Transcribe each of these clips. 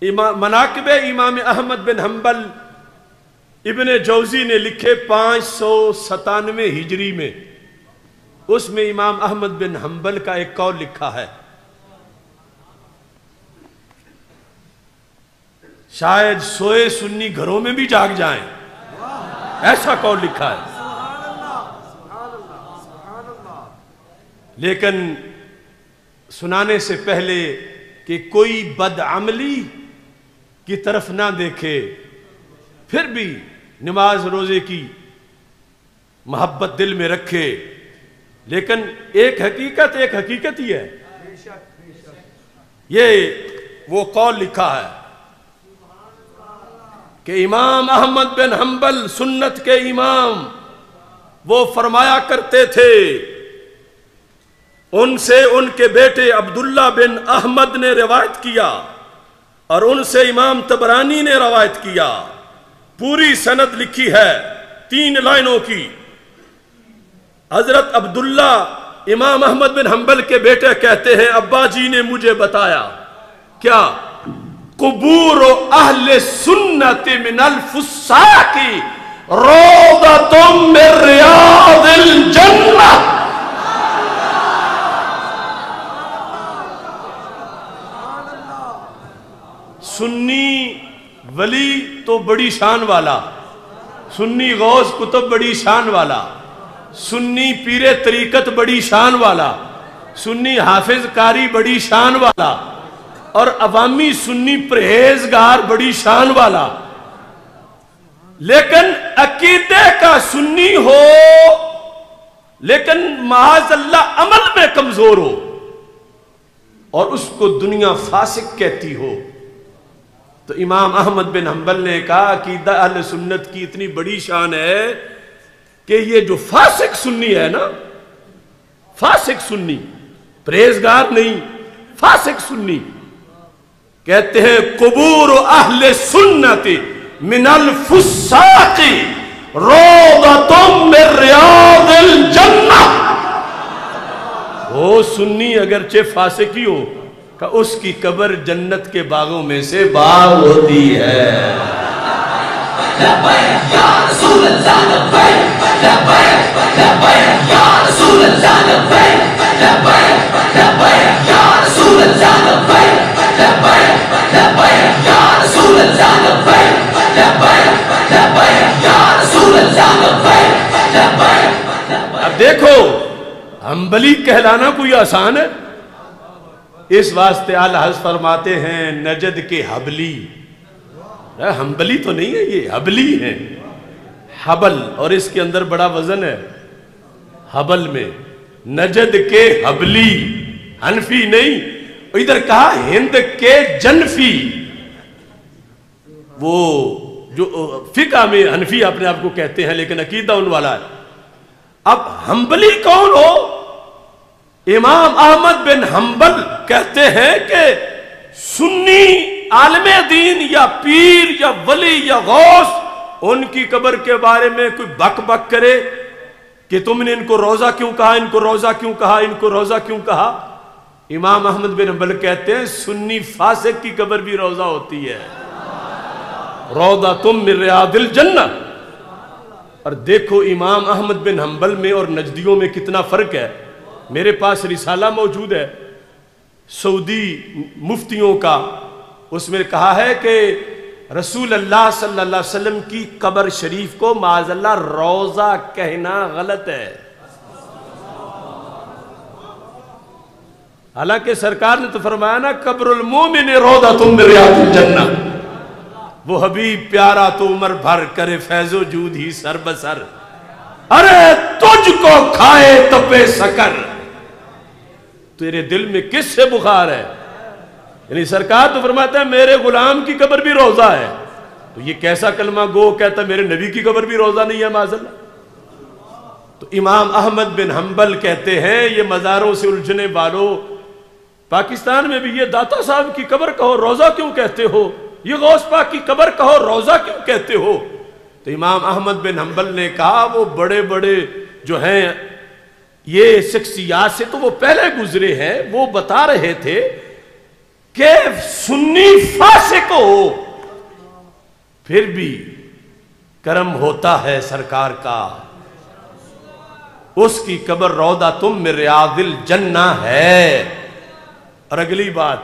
مناقب امام احمد بن حنبل ابن جوزی نے لکھے 597 ہجری میں، اس میں امام احمد بن حنبل کا ایک قول لکھا ہے، شاید سوئے سنی گھروں میں بھی جاگ جائیں، ایسا قول لکھا ہے۔ لیکن سنانے سے پہلے کہ کوئی بدعملی کی طرف نہ دیکھے، پھر بھی نماز روزے کی محبت دل میں رکھے، لیکن ایک حقیقت ہی ہے، یہ وہ قول لکھا ہے کہ امام احمد بن حنبل سنت کے امام، وہ فرمایا کرتے تھے، ان سے ان کے بیٹے عبداللہ بن احمد نے روایت کیا اور ان سے امام طبرانی نے روایت کیا، پوری سند لکھی ہے 3 لائنوں کی۔ حضرت عبداللہ امام احمد بن حنبل کے بیٹے کہتے ہیں، ابا جی نے مجھے بتایا کیا، قبور اہل سنت من الفساق روضۃ من ریاض الجنہ۔ سنی ولی تو بڑی شان والا، سنی غوث کتب بڑی شان والا، سنی پیر طریقت بڑی شان والا، سنی حافظ قاری بڑی شان والا، اور عوامی سنی پرہیزگار بڑی شان والا، لیکن عقیدے کا سنی ہو لیکن معاذ اللہ عمل میں کمزور ہو اور اس کو دنیا فاسق کہتی ہو، تو امام احمد بن حنبل نے کہا عقیدہ اہل سنت کی اتنی بڑی شان ہے کہ یہ جو فاسق سنی ہے نا، فاسق سنی، پرہیزگار نہیں، فاسق سنی، کہتے ہیں قبور اہل سنت من الفساق روضۃ من ریاض الجنہ۔ وہ سنی اگرچہ فاسق ہی ہو کہ اس کی قبر جنت کے باغوں میں سے باغ ہوتی ہے۔ لبیک یا رسول اللہ لبیک، لبیک لبیک یا رسول اللہ لبیک، لبیک لبیک یا رسول اللہ لبیک، لبیک لبیک یا رسول اللہ لبیک، لبیک لبیک یا رسول اللہ لبیک، لبیک۔ اب دیکھو حنبلی کہلانا کوئی آسان ہے؟ اس واسطے اعلیٰ حضرت فرماتے ہیں نجد کے حبلی، حنبلی تو نہیں ہے، یہ حبلی ہیں، حبل، اور اس کے اندر بڑا وزن ہے حبل میں، نجد کے حبلی، حنفی نہیں، ادھر کہا ہند کے جنفی، وہ جو فقہ میں حنفی اپنے آپ کو کہتے ہیں لیکن عقیدہ ان والا ہے۔ اب حنبلی کون ہو؟ امام احمد بن حنبل کہتے ہیں کہ سنی عالم دین یا پیر یا ولی یا غوث ان کی قبر کے بارے میں کوئی بک بک کرے کہ تم نے ان کو روضہ کیوں کہا، ان کو روضہ کیوں کہا، ان کو روضہ کیوں کہا، امام احمد بن حنبل کہتے ہیں سنی فاسق کی قبر بھی روضہ ہوتی ہے، روضۃ من ریاض الجنہ۔ اور دیکھو امام احمد بن حنبل میں اور نجدیوں میں کتنا فرق ہے۔ میرے پاس رسالہ موجود ہے سعودی مفتیوں کا، اس میں کہا ہے کہ رسول اللہ صلی اللہ علیہ وسلم کی قبر شریف کو معاذ اللہ روضہ کہنا غلط ہے، حالانکہ سرکار نے تو فرمایا نا قبر المومن روضۃ من ریاض الجنہ، وہ حبیب پیارا تو عمر بھر کرے فیض و جود ہی سر بسر، ارے تجھ کو کھائے تپے سکر، تیرے دل میں کس سے بخار ہے؟ یعنی سرکار تو فرماتا ہے میرے غلام کی قبر بھی روضہ ہے، تو یہ کیسا کلمہ گو کہتا ہے میرے نبی کی قبر بھی روضہ نہیں ہے معاذ اللہ۔ تو امام احمد بن حنبل کہتے ہیں یہ مزاروں سے الجھنے والوں، پاکستان میں بھی یہ داتا صاحب کی قبر کہو روضہ کیوں کہتے ہو، یہ غوث پاک کی قبر کہو روضہ کیوں کہتے ہو؟ تو امام احمد بن حنبل نے کہا وہ بڑے بڑے جو ہیں یہ شخصیات سے تو وہ پہلے گزرے ہیں، وہ بتا رہے تھے کہ سنی فاسق ہو پھر بھی کرم ہوتا ہے سرکار کا، اس کی قبر روضہ من ریاض الجنہ ہے۔ اور اگلی بات،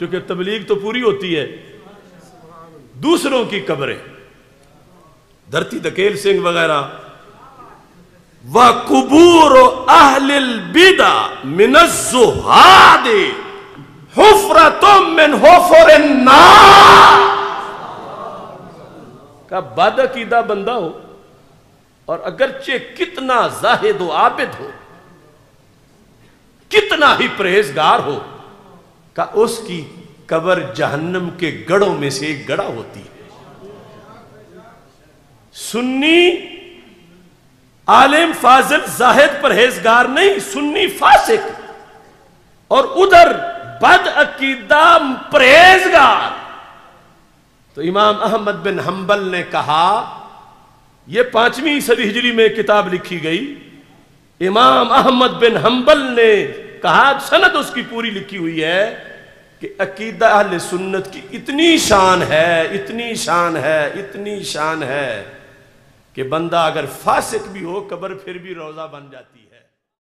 چونکہ تبلیغ تو پوری ہوتی ہے، دوسروں کی قبریں دھرتی دھکیل سنگھ وغیرہ، وَقُبُورُ أَهْلِ الْبِدَعِ مِنَ الزُّهَادِ حُفْرَةٌ مِّنْ حُفُرِ النَّارِ۔ کہ بد عقیدہ بندہ ہو اور اگرچہ کتنا زاہد و عابد ہو، کتنا ہی پرہیزگار ہو، کہ اس کی قبر جہنم کے گڑھوں میں سے ایک گڑھا ہوتی ہے۔ سنی عالم فاضل زاہد پرہیزگار نہیں، سنی فاسق، اور ادھر بد عقیدہ پرہیزگار۔ تو امام احمد بن حنبل نے کہا، یہ 5ویں صدی ہجری میں کتاب لکھی گئی، امام احمد بن حنبل نے کہا، سند اس کی پوری لکھی ہوئی ہے، کہ عقیدہ اہل سنت کی اتنی شان ہے، اتنی شان ہے، اتنی شان ہے کہ بندہ اگر فاسق بھی ہو قبر پھر بھی روضہ بن جاتی ہے۔